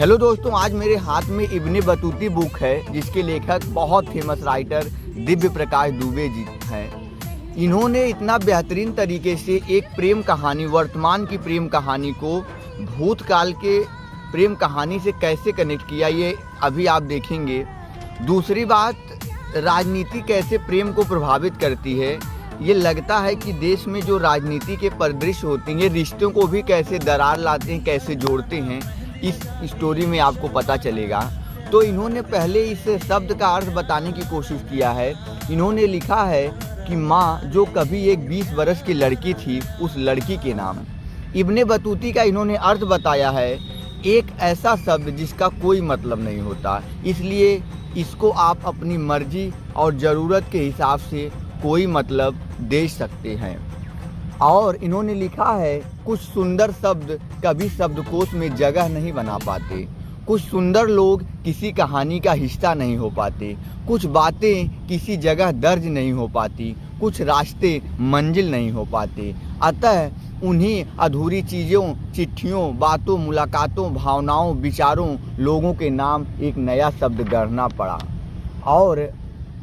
Hello दोस्तों, आज मेरे हाथ में इब्ने बतूती बुक है जिसके लेखक बहुत फेमस राइटर दिव्य प्रकाश दुबे जी हैं। इन्होंने इतना बेहतरीन तरीके से एक प्रेम कहानी, वर्तमान की प्रेम कहानी को भूतकाल के प्रेम कहानी से कैसे कनेक्ट किया, ये अभी आप देखेंगे। दूसरी बात, राजनीति कैसे प्रेम को प्रभावित करती है। ये लगता है कि देश में जो राजनीति के परिदृश्य होते हैं, रिश्तों को भी कैसे दरार लाते हैं, कैसे जोड़ते हैं, इस स्टोरी में आपको पता चलेगा। तो इन्होंने पहले इस शब्द का अर्थ बताने की कोशिश किया है। इन्होंने लिखा है कि माँ जो कभी एक 20 वर्ष की लड़की थी, उस लड़की के नाम। इब्ने बतूती का इन्होंने अर्थ बताया है, एक ऐसा शब्द जिसका कोई मतलब नहीं होता, इसलिए इसको आप अपनी मर्जी और ज़रूरत के हिसाब से कोई मतलब दे सकते हैं। और इन्होंने लिखा है, कुछ सुंदर शब्द कभी शब्दकोश में जगह नहीं बना पाते, कुछ सुंदर लोग किसी कहानी का हिस्सा नहीं हो पाते, कुछ बातें किसी जगह दर्ज नहीं हो पाती, कुछ रास्ते मंजिल नहीं हो पाते। अतः उन्हीं अधूरी चीज़ों, चिट्ठियों, बातों, मुलाकातों, भावनाओं, विचारों, लोगों के नाम एक नया शब्द गढ़ना पड़ा। और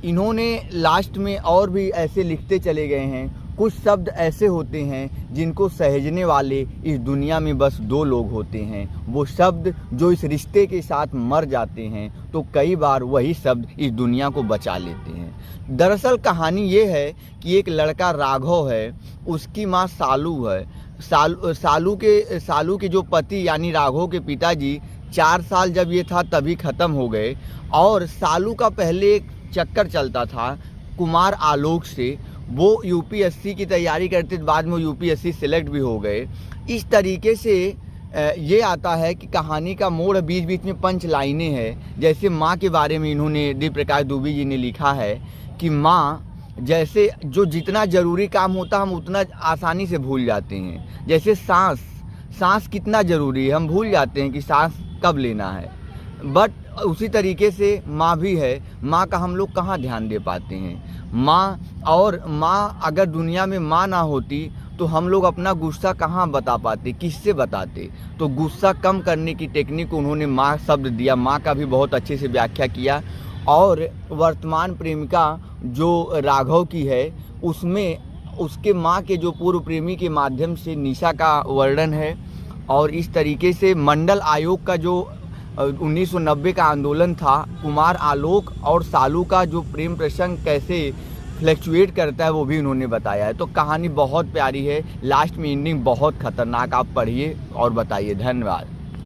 इन्होंने लास्ट में और भी ऐसे लिखते चले गए हैं, कुछ शब्द ऐसे होते हैं जिनको सहेजने वाले इस दुनिया में बस 2 लोग होते हैं, वो शब्द जो इस रिश्ते के साथ मर जाते हैं, तो कई बार वही शब्द इस दुनिया को बचा लेते हैं। दरअसल कहानी ये है कि एक लड़का राघव है, उसकी माँ सालू है। सालू के जो पति यानी राघव के पिताजी 4 साल जब ये था तभी ख़त्म हो गए। और सालू का पहले एक चक्कर चलता था कुमार आलोक से, वो यूपीएससी की तैयारी करते, बाद में यूपीएससी सेलेक्ट भी हो गए। इस तरीके से ये आता है कि कहानी का मोड़ बीच बीच में पंच लाइनें हैं। जैसे माँ के बारे में इन्होंने दिव्य प्रकाश दुबे जी ने लिखा है कि माँ जैसे जो जितना ज़रूरी काम होता हम उतना आसानी से भूल जाते हैं। जैसे सांस कितना ज़रूरी है, हम भूल जाते हैं कि सांस कब लेना है। बट उसी तरीके से माँ भी है, माँ का हम लोग कहाँ ध्यान दे पाते हैं। माँ अगर दुनिया में माँ ना होती तो हम लोग अपना गुस्सा कहाँ बता पाते, किससे बताते। तो गुस्सा कम करने की टेक्निक उन्होंने माँ शब्द दिया, माँ का भी बहुत अच्छे से व्याख्या किया। और वर्तमान प्रेमिका जो राघव की है, उसमें उसके माँ के जो पूर्व प्रेमी के माध्यम से निशा का वर्णन है। और इस तरीके से मंडल आयोग का जो 1990 का आंदोलन था, कुमार आलोक और सालू का जो प्रेम प्रसंग कैसे फ्लैक्चुएट करता है, वो भी उन्होंने बताया है। तो कहानी बहुत प्यारी है, लास्ट में एंडिंग बहुत खतरनाक। आप पढ़िए और बताइए। धन्यवाद।